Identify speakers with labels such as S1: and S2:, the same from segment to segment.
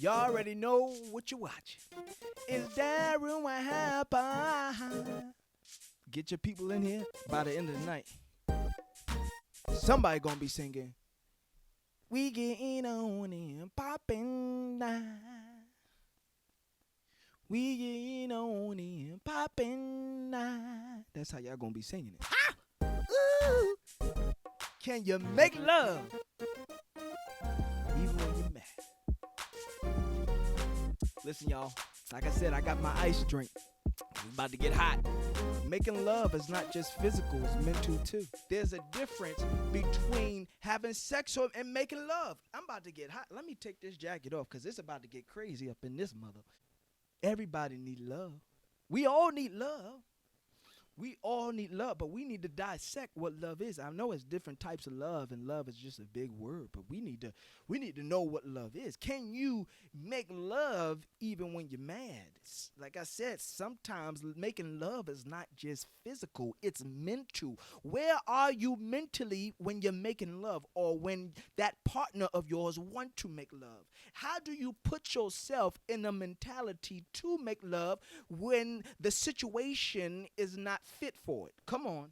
S1: Y'all already know what you watching. It's Darryl, what happened? Get your people in here by the end of the night. Somebody gonna be singing. We getting on and popping now. We getting on and popping now. That's how y'all gonna be singing it. Ah! Ooh! Can you make love even when you're mad? Listen, y'all. Like I said, I got my ice drink. It's about to get hot. Making love is not just physical, it's mental too. There's a difference between having sex and making love. I'm about to get hot. Let me take this jacket off because it's about to get crazy up in this mother. Everybody need love. We all need love. We all need love, but we need to dissect what love is. I know it's different types of love, and love is just a big word, but we need to know what love is. Can you make love even when you're mad? Like I said, sometimes making love is not just physical, it's mental. Where are you mentally when you're making love, or when that partner of yours want to make love? How do you put yourself in a mentality to make love when the situation is not fit for it? Come on.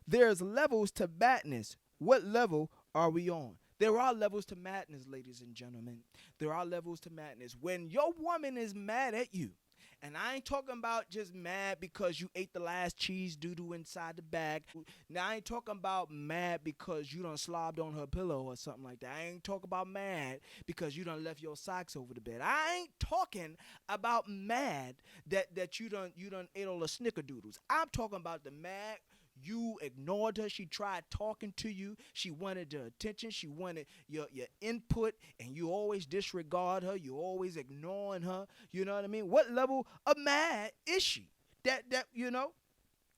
S1: There's levels to madness. What level are we on? There are levels to madness, ladies and gentlemen. There are levels to madness. When your woman is mad at you, and I ain't talking about just mad because you ate the last cheese doo-doo inside the bag. Now, I ain't talking about mad because you done slobbed on her pillow or something like that. I ain't talking about mad because you done left your socks over the bed. I ain't talking about mad that you done ate all the snickerdoodles. I'm talking about the mad. You ignored her. She tried talking to you. She wanted your attention. She wanted your input, and you always disregard her. You always ignoring her. You know what I mean? What level of mad is she? That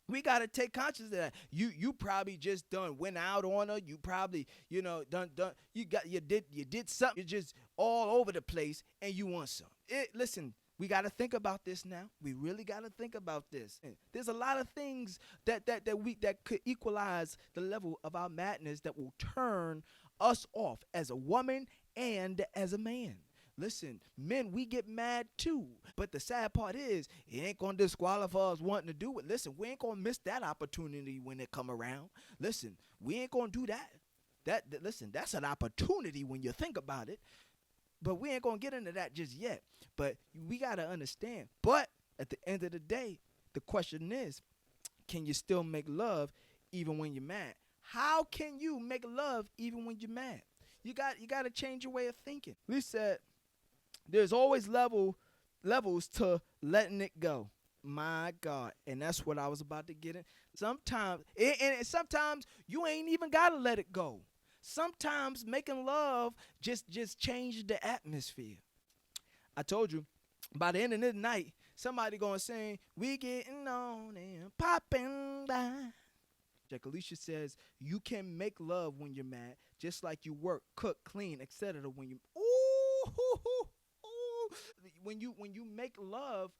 S1: we gotta take conscious of that. You probably just went out on her. You probably you did something. You're just all over the place, and you want some. Listen. We got to think about this now. We really got to think about this. There's a lot of things that could equalize the level of our madness that will turn us off as a woman and as a man. Listen, men, we get mad too. But the sad part is, it ain't going to disqualify us wanting to do it. Listen, we ain't going to miss that opportunity when it come around. Listen, we ain't going to do that. Listen, that's an opportunity when you think about it. But we ain't going to get into that just yet. But we got to understand. But at the end of the day, the question is, can you still make love even when you're mad? How can you make love even when you're mad? You got to change your way of thinking. We said there's always levels to letting it go. My God. And that's what I was about to get in. Sometimes you ain't even got to let it go. Sometimes making love just changes the atmosphere. I told you, by the end of the night, somebody gonna sing, we getting on and popping down. Jack Alicia says, you can make love when you're mad, just like you work, cook, clean, etc. When you when you make love,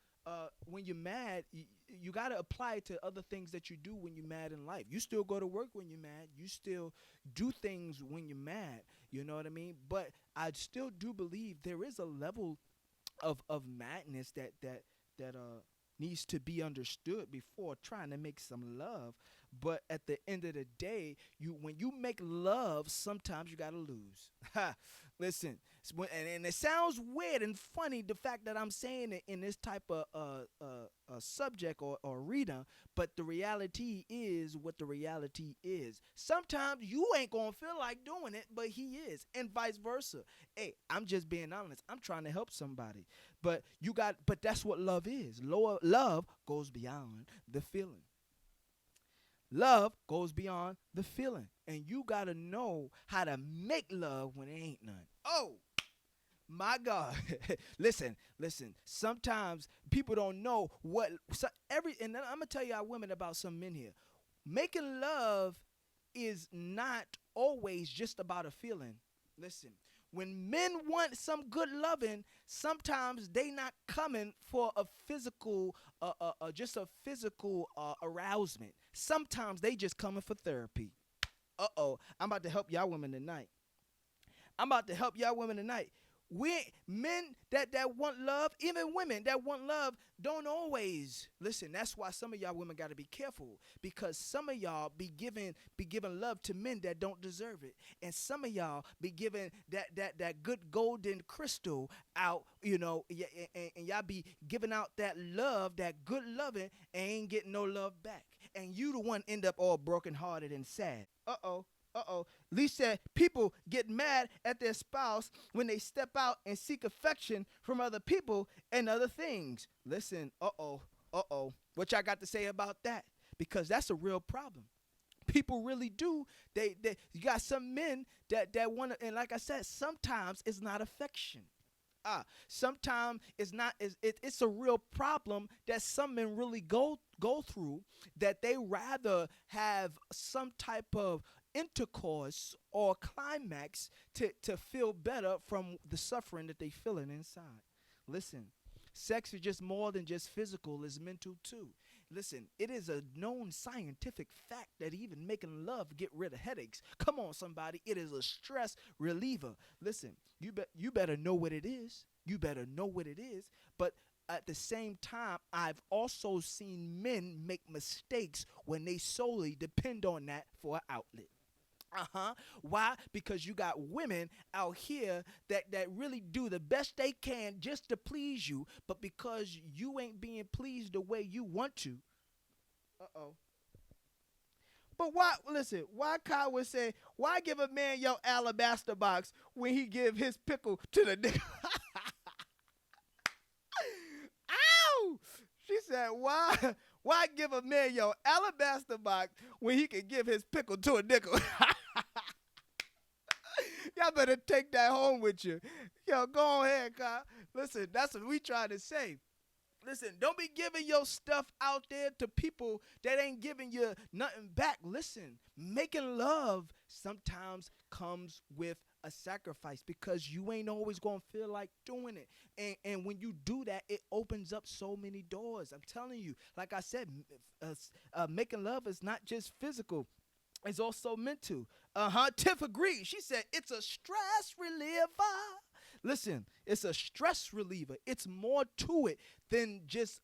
S1: when you're mad, you got to apply it to other things that you do when you're mad in life. You still go to work when you're mad. You still do things when you're mad. You know what I mean? But I still do believe there is a level of madness that needs to be understood before trying to make some love. But at the end of the day, when you make love, sometimes you got to lose. Listen, and it sounds weird and funny, the fact that I'm saying it in this type of subject or arena, but the reality is what the reality is. Sometimes you ain't going to feel like doing it, but he is, and vice versa. Hey, I'm just being honest. I'm trying to help somebody. But that's what love is. Love goes beyond the feeling. Love goes beyond the feeling. And you got to know how to make love when there ain't none. Oh, my God. Listen. Sometimes people don't know and I'm going to tell y'all women about some men here. Making love is not always just about a feeling. Listen. When men want some good loving, sometimes they not coming for a physical, arousement. Sometimes they just coming for therapy. I'm about to help y'all women tonight. Men that want love, even women that want love, don't always listen. That's why some of y'all women got to be careful, because some of y'all be giving love to men that don't deserve it, and some of y'all be giving that good golden crystal out, and y'all be giving out that love, that good loving, and ain't getting no love back, and you the one end up all brokenhearted and sad. Lee said people get mad at their spouse when they step out and seek affection from other people and other things. Listen, what y'all got to say about that? Because that's a real problem. People really do. You got some men that want to, and like I said, sometimes it's not affection. Sometimes it's not. It's a real problem that some men really go through, that they rather have some type of intercourse or climax to feel better from the suffering that they feeling inside. Listen, sex is just more than just physical, it's mental too. Listen, it is a known scientific fact that even making love get rid of headaches. Come on, somebody, it is a stress reliever. Listen, you better know what it is. You better know what it is. But at the same time, I've also seen men make mistakes when they solely depend on that for an outlet. Why? Because you got women out here that really do the best they can just to please you, but because you ain't being pleased the way you want to. But why? Listen, why Kyle would say, why give a man your alabaster box when he give his pickle to the nigga? Ow! She said, why give a man your alabaster box when he can give his pickle to a nickel? Y'all better take that home with you. Yo, go ahead, Kyle. Listen, that's what we trying to say. Listen, don't be giving your stuff out there to people that ain't giving you nothing back. Listen, making love sometimes comes with a sacrifice, because you ain't always going to feel like doing it. And when you do that, it opens up so many doors. I'm telling you, like I said, making love is not just physical. It's also mental. Tiff agreed. She said it's a stress reliever. Listen, it's a stress reliever. It's more to it than just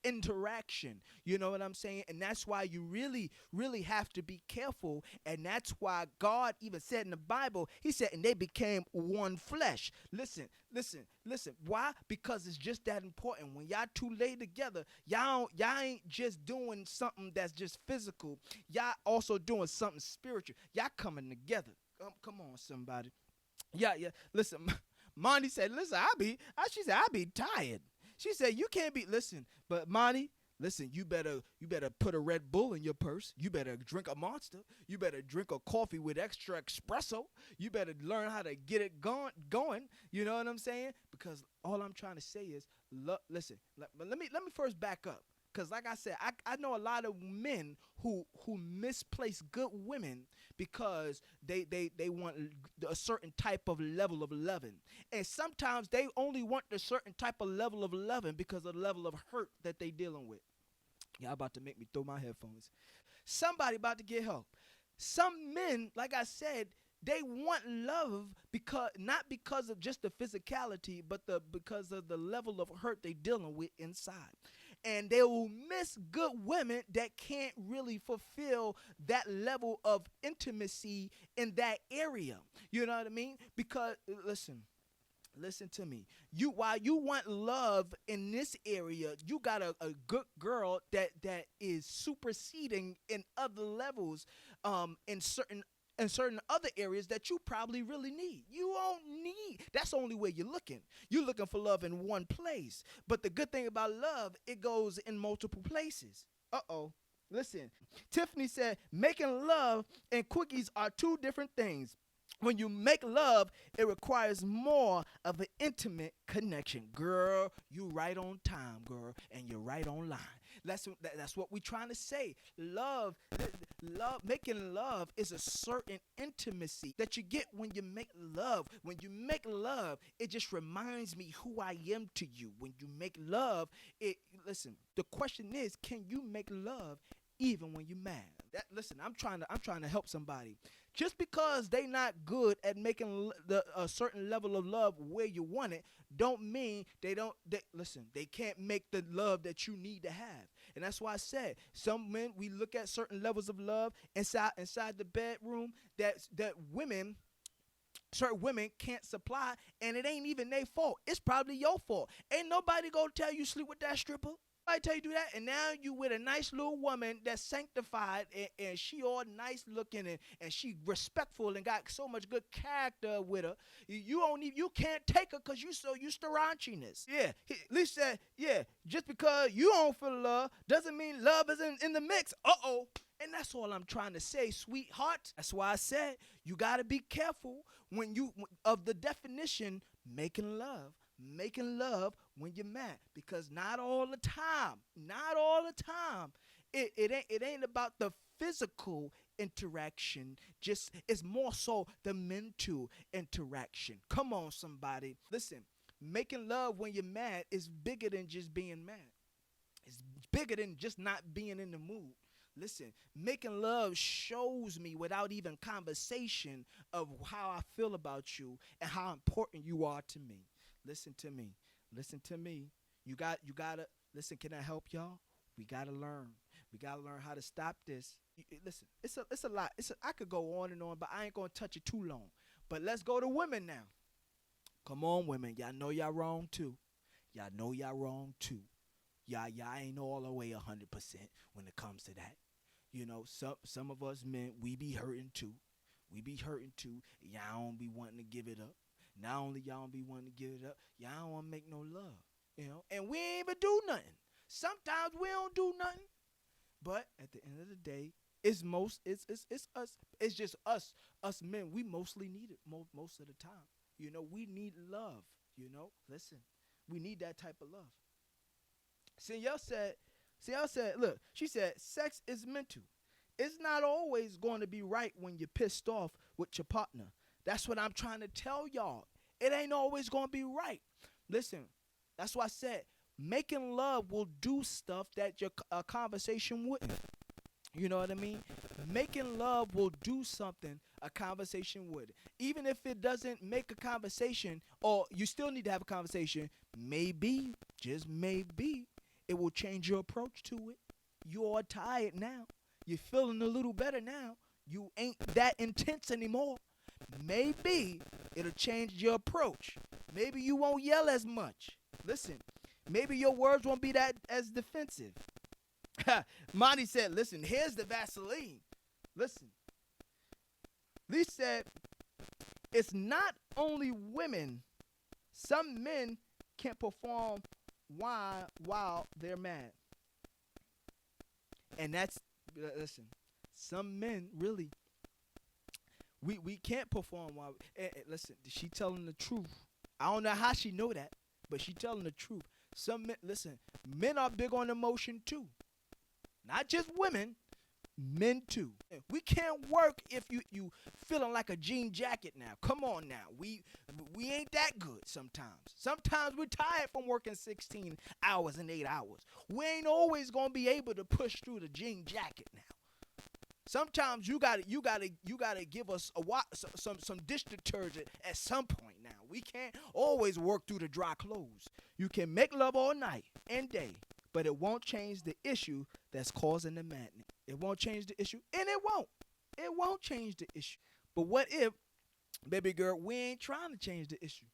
S1: interaction. You know what I'm saying? And that's why you really, really have to be careful. And that's why God even said in the Bible, he said, and they became one flesh. Listen. Why? Because it's just that important. When y'all two lay together, y'all ain't just doing something that's just physical. Y'all also doing something spiritual. Y'all coming together. Come on, somebody. Yeah. Listen, Monty said, listen, she said, I be tired. She said, you can't be, listen, but Monty, listen, you better put a Red Bull in your purse. You better drink a Monster. You better drink a coffee with extra espresso. You better learn how to get it going. You know what I'm saying? Because all I'm trying to say is, listen, let me first back up. Because like I said, I know a lot of men who misplace good women because they want a certain type of level of loving. And sometimes they only want a certain type of level of loving because of the level of hurt that they dealing with. Y'all about to make me throw my headphones. Somebody about to get help. Some men, like I said, they want love not because of just the physicality, but because of the level of hurt they dealing with inside. And they will miss good women that can't really fulfill that level of intimacy in that area. You know what I mean? Because, listen to me. While you want love in this area, you got a good girl that is superseding in other levels, in certain other areas that you probably really need. You don't need. That's the only way you're looking. You're looking for love in one place. But the good thing about love, it goes in multiple places. Listen, Tiffany said, making love and quickies are two different things. When you make love, it requires more of an intimate connection. Girl, you right on time, girl, and you're right on line. That's what we're trying to say. Love, making love is a certain intimacy that you get when you make love. When you make love, it just reminds me who I am to you. When you make love, listen, the question is, can you make love even when you're mad. Listen, I'm trying to help somebody. Just because they not good at making a certain level of love where you want it, don't mean they can't make the love that you need to have. And that's why I said, some men, we look at certain levels of love inside the bedroom that certain women can't supply, and it ain't even their fault. It's probably your fault. Ain't nobody gonna tell you sleep with that stripper. I tell you do that, and now you with a nice little woman that's sanctified, and she all nice looking, and she respectful and got so much good character with her. You can't take her because you so used to raunchiness. Yeah, at least said, yeah, just because you don't feel love doesn't mean love isn't in the mix. And that's all I'm trying to say, sweetheart. That's why I said you got to be careful of the definition making love when you're mad, because not all the time, it ain't about the physical interaction, just it's more so the mental interaction. Come on, somebody. Listen, making love when you're mad is bigger than just being mad. It's bigger than just not being in the mood. Listen, making love shows me without even conversation of how I feel about you and how important you are to me. Listen to me. You gotta listen. Can I help y'all? We gotta learn. We gotta learn how to stop this. Listen, it's a lot. I could go on and on, but I ain't gonna touch it too long. But let's go to women now. Come on, women. Y'all know y'all wrong too. Y'all ain't all the way 100% when it comes to that. You know, some of us men, we be hurting too. Y'all don't be wanting to give it up. Not only y'all don't be wanting to give it up, y'all don't want to make no love. You know, and we ain't even do nothing. Sometimes we don't do nothing. But at the end of the day, it's us. It's just us men. We mostly need it most of the time. You know, we need love. You know, listen, we need that type of love. Y'all said, look, she said, sex is mental. It's not always going to be right when you're pissed off with your partner. That's what I'm trying to tell y'all. It ain't always going to be right. Listen, that's why I said making love will do stuff that your conversation wouldn't. You know what I mean? Making love will do something a conversation would. Even if it doesn't make a conversation, or you still need to have a conversation, maybe, just maybe, it will change your approach to it. You're tired now. You're feeling a little better now. You ain't that intense anymore. Maybe it'll change your approach. Maybe you won't yell as much. Listen, maybe your words won't be that as defensive. Monty said, listen, here's the Vaseline. Listen. Lee said, it's not only women. Some men can't perform while they're mad. And that's, listen, some men really, we can't perform while, listen, she telling the truth. I don't know how she know that, but she telling the truth. Some men, listen, men are big on emotion too. Not just women, men too. We can't work if you feeling like a jean jacket now. Come on now. We ain't that good sometimes. Sometimes we're tired from working 16 hours and 8 hours. We ain't always gonna be able to push through the jean jacket now. Sometimes you gotta give us some dish detergent at some point now. We can't always work through the dry clothes. You can make love all night and day, but it won't change the issue that's causing the madness. It won't change the issue, and it won't. It won't change the issue. But what if, baby girl, we ain't trying to change the issue?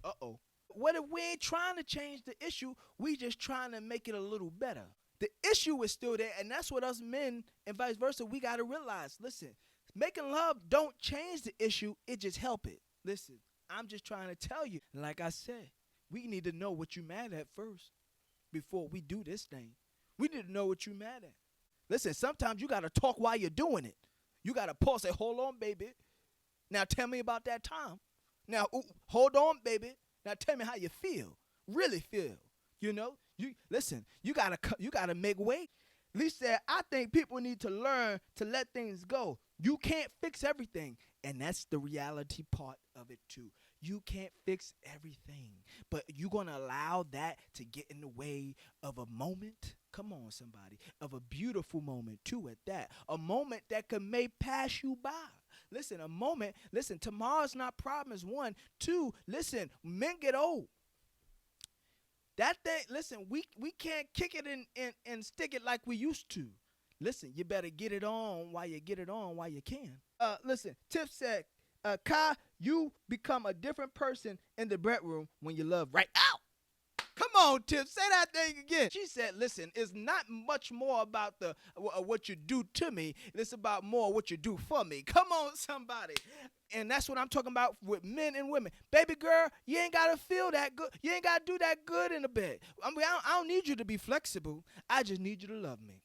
S1: Uh-oh. What if we ain't trying to change the issue? We just trying to make it a little better. The issue is still there, and that's what us men and vice versa, we got to realize. Listen, making love don't change the issue. It just help it. Listen, I'm just trying to tell you. Like I said, we need to know what you mad at first before we do this thing. We need to know what you mad at. Listen, sometimes you got to talk while you're doing it. You got to pause and say, hold on, baby. Now tell me about that time. Now, hold on, baby. Now tell me how you feel. Really feel. You know? You gotta make weight. Lee said, I think people need to learn to let things go. You can't fix everything. And that's the reality part of it too. You can't fix everything. But you're gonna allow that to get in the way of a moment? Come on, somebody. Of a beautiful moment, too, at that. A moment that may pass you by. Listen, a moment. Listen, tomorrow's not promised. 1. 2, listen, men get old. That thing, listen, we can't kick it and stick it like we used to. Listen, you better get it on while you get it on while you can. Listen, Tiff said, Kai, you become a different person in the bedroom when you love right out. Come on, Tiff, say that thing again. She said, listen, it's not much more about the what you do to me. It's about more what you do for me. Come on, somebody. And that's what I'm talking about with men and women. Baby girl, you ain't got to feel that good. You ain't got to do that good in the bed. I mean, I don't need you to be flexible. I just need you to love me.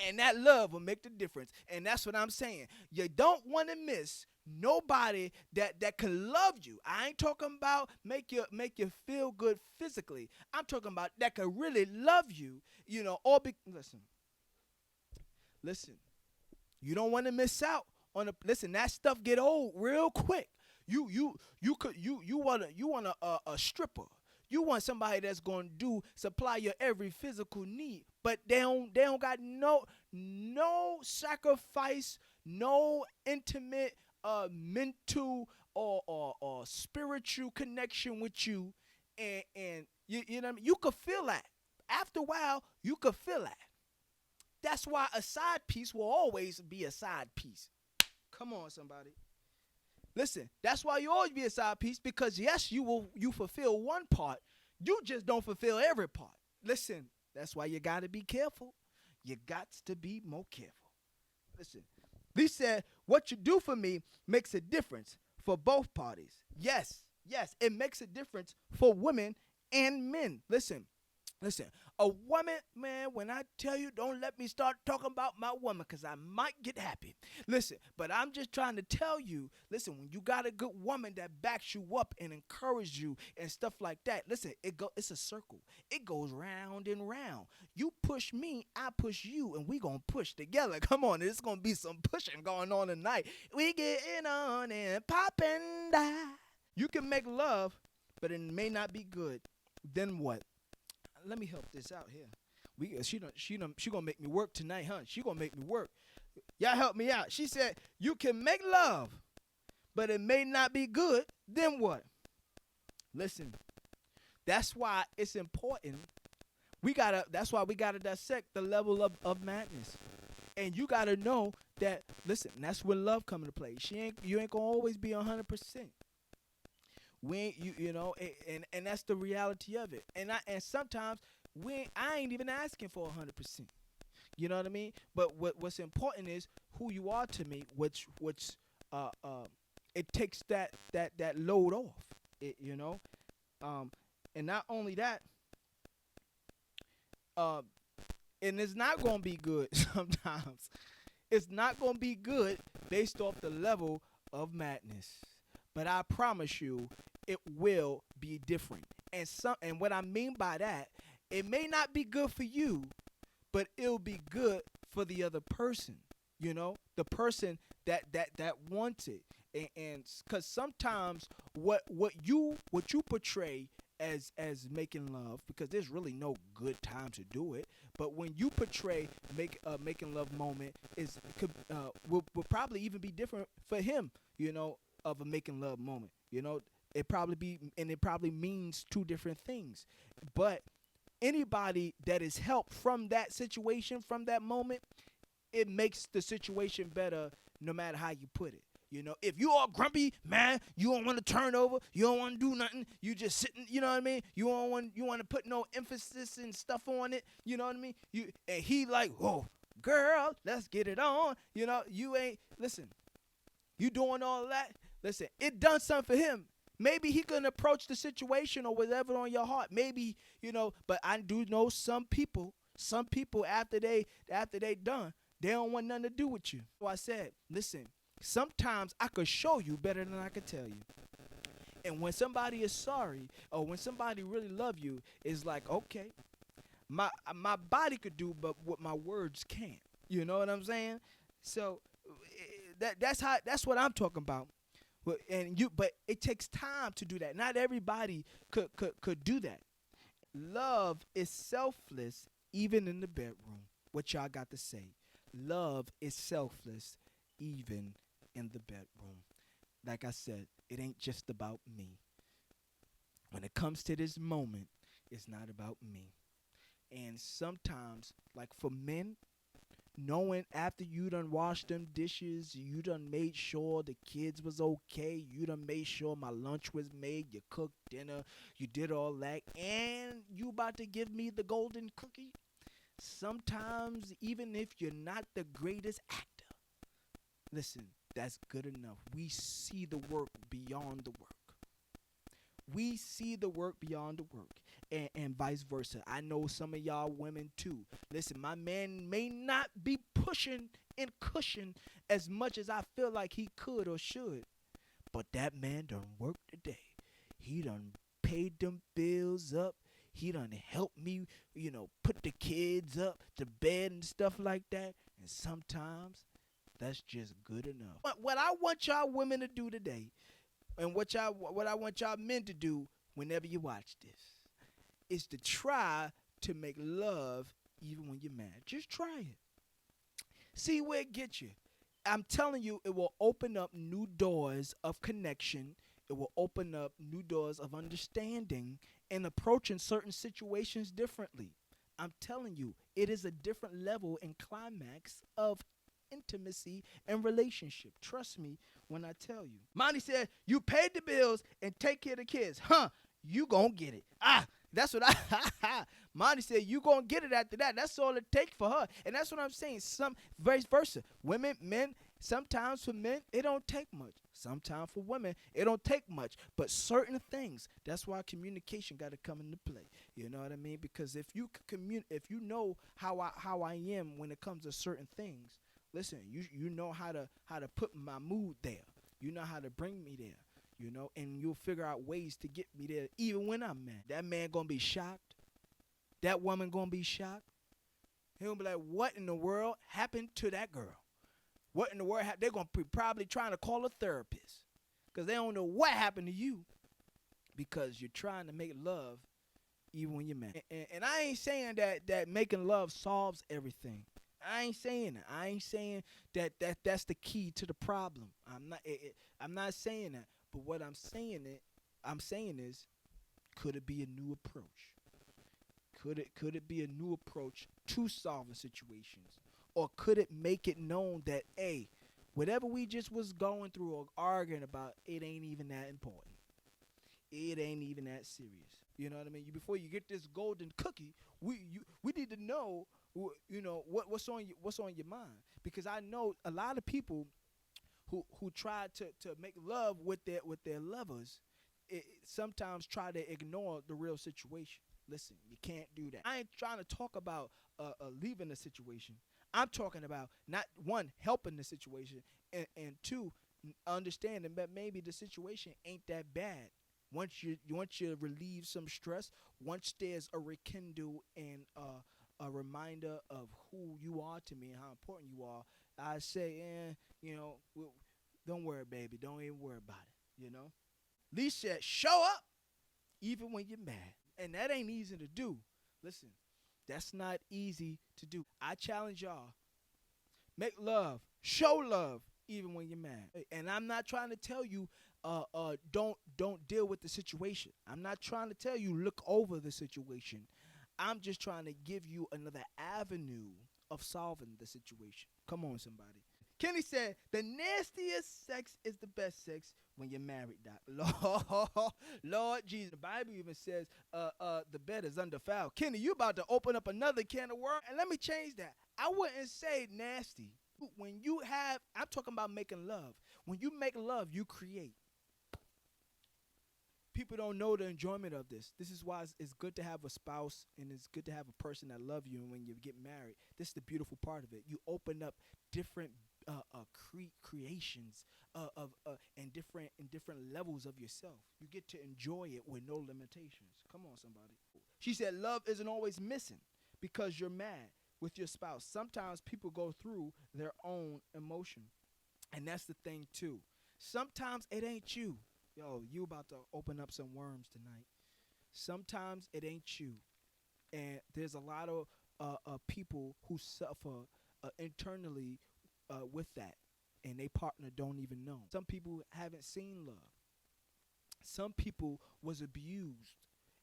S1: And that love will make the difference. And that's what I'm saying. You don't want to miss nobody that can love you. I ain't talking about make you feel good physically. I'm talking about that can really love you, listen. You don't want to miss out on listen, that stuff get old real quick. You want a stripper. You want somebody that's going to supply your every physical need, but they don't got no sacrifice, no intimate mental or spiritual connection with you, and you know what I mean? You could feel that. After a while, you could feel that. That's why a side piece will always be a side piece. Come on, somebody. Listen, that's why you always be a side piece, because yes, you fulfill one part. You just don't fulfill every part. Listen, that's why you got to be careful. You got to be more careful. Listen, Lee said, what you do for me makes a difference for both parties. Yes, it makes a difference for women and men. Listen, a woman, man, when I tell you, don't let me start talking about my woman, because I might get happy. Listen, but I'm just trying to tell you, listen, when you got a good woman that backs you up and encourages you and stuff like that, listen, it's a circle. It goes round and round. You push me, I push you, and we going to push together. Come on, there's going to be some pushing going on tonight. We getting on and popping down. You can make love, but it may not be good. Then what? Let me help this out here. She gonna make me work tonight, huh? She gonna make me work. Y'all help me out. She said, you can make love, but it may not be good. Then what? Listen, that's why it's important. That's why we gotta dissect the level of madness. And you gotta know that, listen, that's when love come into play. You ain't gonna always be 100%. And that's the reality of it. And sometimes I ain't even asking for 100%. You know what I mean? But what's important is who you are to me, which it takes that load off. And not only that, and it's not gonna be good sometimes. It's not gonna be good based off the level of madness. But I promise you, it will be different. And what I mean by that, it may not be good for you, but it'll be good for the other person. The person that wants it. And because sometimes what you portray as making love, because there's really no good time to do it, but when you portray making love moment will probably even be different for him. Of a making love moment. It probably means two different things. But anybody that is helped from that situation, from that moment, it makes the situation better no matter how you put it. If you are grumpy, man, you don't want to turn over, you don't want to do nothing, you just sitting, you know what I mean? You want to put no emphasis and stuff on it, you know what I mean? And he like, oh, girl, let's get it on. You ain't, listen, you doing all that. Listen, it done something for him. Maybe he can approach the situation or whatever on your heart. Maybe, but I do know some people after they done, they don't want nothing to do with you. So I said, listen, sometimes I could show you better than I could tell you. And when somebody is sorry or when somebody really love you, it's like, okay, my body could do but what my words can't. You know what I'm saying? So that's what I'm talking about. But it takes time to do that. Not everybody could do that. Love is selfless even in the bedroom. What y'all got to say? Love is selfless, even in the bedroom. Like I said, it ain't just about me. When it comes to this moment, it's not about me. And sometimes, like for men, knowing after you done washed them dishes, you done made sure the kids was okay, you done made sure my lunch was made, you cooked dinner, you did all that, and you about to give me the golden cookie. Sometimes, even if you're not the greatest actor, listen, that's good enough. We see the work beyond the work. We see the work beyond the work, and vice versa. I know some of y'all women too. Listen, my man may not be pushing and cushing as much as I feel like he could or should, but that man done worked today. He done paid them bills up. He done helped me, put the kids up to bed and stuff like that. And sometimes that's just good enough. What I want y'all women to do today, and what I want y'all men to do whenever you watch this, is to try to make love even when you're mad. Just try it. See where it gets you. I'm telling you, it will open up new doors of connection. It will open up new doors of understanding and approaching certain situations differently. I'm telling you, it is a different level and climax of intimacy and relationship. Trust me when I tell you. Monty said, you paid the bills and take care of the kids. You gonna get it. That's what Monty said, you gonna get it after that. That's all it takes for her. And that's what I'm saying. Some vice versa. Women, men, sometimes for men, it don't take much. Sometimes for women, it don't take much. But certain things, that's why communication got to come into play. You know what I mean? Because if you if you know how I am when it comes to certain things, listen, you know how to put my mood there. You know how to bring me there. And you'll figure out ways to get me there even when I'm mad. That man gonna be shocked. That woman gonna be shocked. He'll be like, what in the world happened to that girl? What in the world? They're gonna be probably trying to call a therapist because they don't know what happened to you because you're trying to make love even when you're mad. And I ain't saying that making love solves everything. I ain't saying that. I ain't saying that's the key to the problem. I'm not saying that. But what I'm saying is, could it be a new approach? Could it be a new approach to solving situations? Or could it make it known that, hey, whatever we just was going through or arguing about, it ain't even that important. It ain't even that serious. You know what I mean? Before you get this golden cookie, we need to know, what's on your mind. Because I know a lot of people who try to make love with their lovers, sometimes try to ignore the real situation. Listen, you can't do that. I ain't trying to talk about leaving the situation. I'm talking about not one, helping the situation, and two, understanding that maybe the situation ain't that bad. Once you relieve some stress, once there's a rekindle and a reminder of who you are to me and how important you are, I say, don't worry, baby. Don't even worry about it, Lee said, show up even when you're mad. And that ain't easy to do. Listen, that's not easy to do. I challenge y'all. Make love. Show love even when you're mad. And I'm not trying to tell you don't deal with the situation. I'm not trying to tell you look over the situation. I'm just trying to give you another avenue of solving the situation. Come on, somebody. Kenny said, the nastiest sex is the best sex when you're married, Doc. Lord Jesus. The Bible even says the bed is undefiled. Kenny, you about to open up another can of worms. And let me change that. I wouldn't say nasty. When I'm talking about making love. When you make love, you create. People don't know the enjoyment of this. This is why it's good to have a spouse and it's good to have a person that loves you. And when you get married, this is the beautiful part of it. You open up different creations and different levels of yourself. You get to enjoy it with no limitations. Come on, somebody. She said love isn't always missing because you're mad with your spouse. Sometimes people go through their own emotion. And that's the thing, too. Sometimes it ain't you. Yo, you about to open up some worms tonight. Sometimes it ain't you. And there's a lot of people who suffer internally with that, and they partner don't even know. Some people haven't seen love. Some people was abused,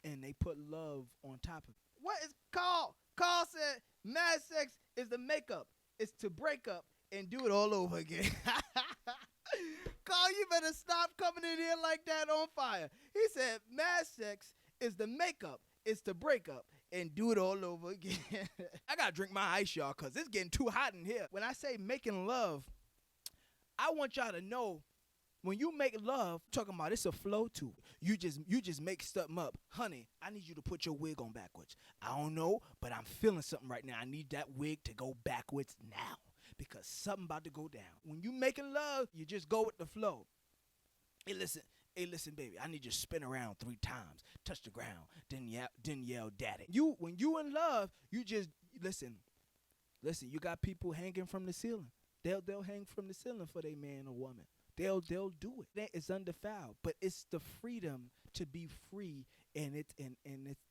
S1: and they put love on top of it. What is Carl? Carl said, "Mad sex is the makeup. It's to break up and do it all over again." Carl, you better stop coming in here like that on fire. He said, "Mad sex is the makeup. It's to break up and do it all over again." I gotta drink my ice, y'all, because it's getting too hot in here. When I say making love, I want y'all to know, when you make love, talking about it's a flow to it. You just make something up. Honey, I need you to put your wig on backwards. I don't know, but I'm feeling something right now. I need that wig to go backwards now because something about to go down. When you making love, you just go with the flow. Hey, listen, baby, I need you to spin around 3 times, touch the ground, then yell, daddy. When you in love, you just listen. You got people hanging from the ceiling. They'll hang from the ceiling for their man or woman. They'll do it. It's undefiled, but it's the freedom to be free, and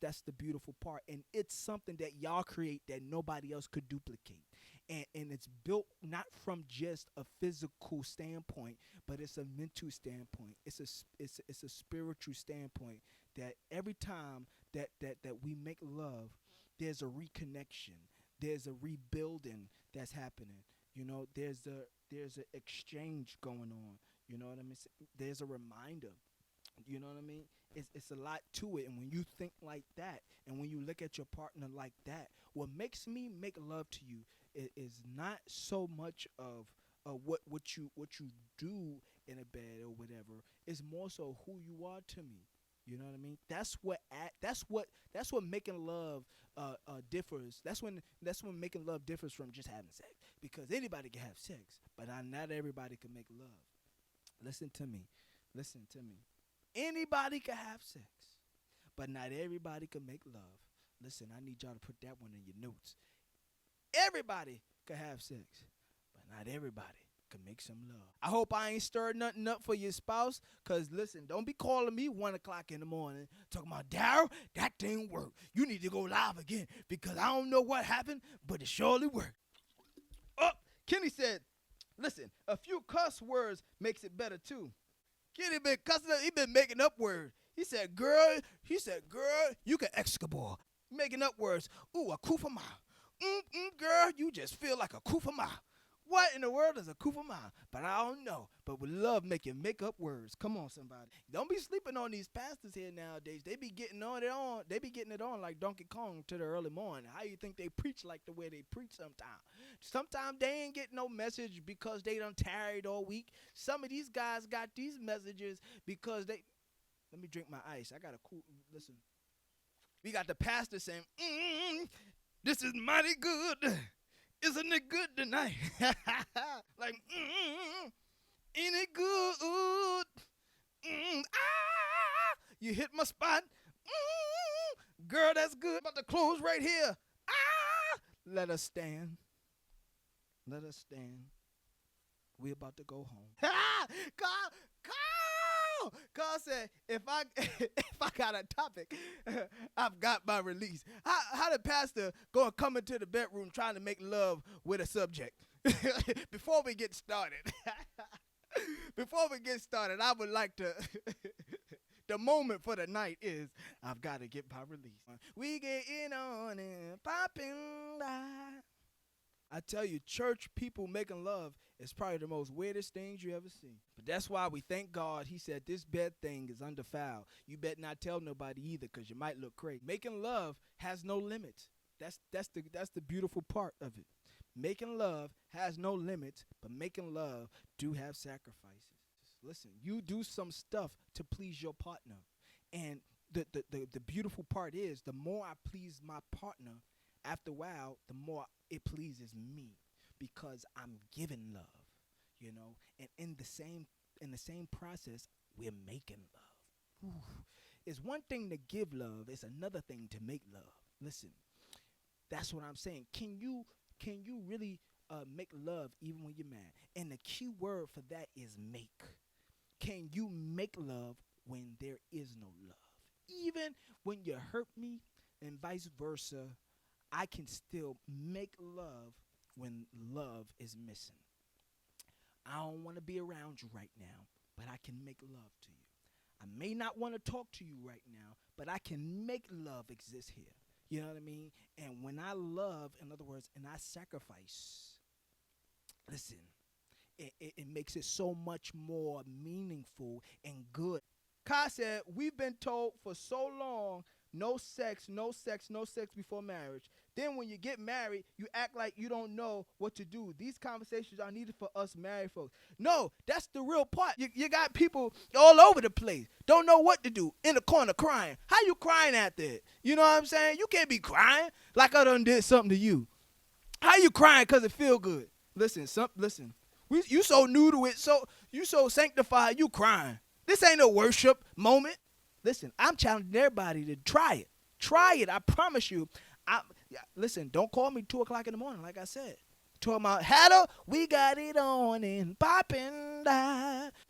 S1: that's the beautiful part. And it's something that y'all create that nobody else could duplicate. And it's built not from just a physical standpoint, but it's a mental standpoint. It's a spiritual standpoint that every time that we make love, there's a reconnection, there's a rebuilding that's happening. You know, there's an exchange going on. You know what I mean? There's a reminder. You know what I mean? It's a lot to it. And when you think like that, and when you look at your partner like that, what makes me make love to you is not so much of what you do in a bed or whatever. It's more so who you are to me. You know what I mean? That's what making love differs. That's when making love differs from just having sex. Because anybody can have sex, but not everybody can make love. Listen to me. Anybody can have sex, but not everybody can make love. Listen, I need y'all to put that one in your notes. Everybody can have sex, but not everybody can make some love. I hope I ain't stirred nothing up for your spouse, because listen, don't be calling me 1 o'clock in the morning talking about, "Darryl, that thing worked. You need to go live again because I don't know what happened, but it surely worked." Oh, Kenny said, "Listen, a few cuss words makes it better too." Kenny been cussing up. He been making up words. He said, girl, you can Escobar. Making up words. Ooh, a kufama. Girl, you just feel like a kufama. What in the world is a kufama? But I don't know. But we love making make-up words. Come on, somebody. Don't be sleeping on these pastors here nowadays. They be getting They be getting it on like Donkey Kong to the early morning. How you think they preach like the way they preach sometimes? Sometimes they ain't getting no message because they done tarried all week. Some of these guys got these messages because they... Let me drink my ice. I got a cool... Listen. We got the pastor saying, this is mighty good. Isn't it good tonight? Like, ain't it good? You hit my spot. Girl, that's good. About to close right here. Let us stand. Let us stand. We're about to go home. Carl said, if I got a topic, I've got my release. How the pastor go and come into the bedroom trying to make love with a subject? Before we get started, I would like to, the moment for the night is, I've got to get my release. We getting on and popping by. I tell you, church people making love is probably the most weirdest things you ever see. But that's why we thank God. He said this bed thing is undefiled. You better not tell nobody either, because you might look crazy. Making love has no limits. That's the beautiful part of it. Making love has no limits, but making love do have sacrifices. Just listen, you do some stuff to please your partner. And the beautiful part is, the more I please my partner, after a while, the more it pleases me, because I'm giving love, you know. And in the same process, we're making love. Ooh. It's one thing to give love. It's another thing to make love. Listen, that's what I'm saying. Can you really make love even when you're mad? And the key word for that is make. Can you make love when there is no love? Even when you hurt me and vice versa, I can still make love when love is missing. I don't want to be around you right now, but I can make love to you. I may not want to talk to you right now, but I can make love exist here. You know what I mean? And when I love, in other words, and I sacrifice, listen, it makes it so much more meaningful and good. Kai said, we've been told for so long, no sex, no sex, no sex before marriage. Then when you get married, you act like you don't know what to do. These conversations are needed for us married folks. No, that's the real part. You got people all over the place, don't know what to do, in the corner crying. How you crying after it? You know what I'm saying? You can't be crying like I done did something to you. How you crying because it feel good? Listen, you so new to it, you so sanctified, you crying. This ain't a worship moment. Listen, I'm challenging everybody to try it. Try it. I promise you. Listen, don't call me 2 o'clock in the morning, like I said. Talking about, Hatter, we got it on and popping.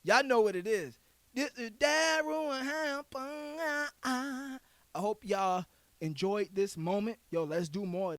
S1: Y'all know what it is. This is Darryl. I hope y'all enjoyed this moment. Yo, let's do more.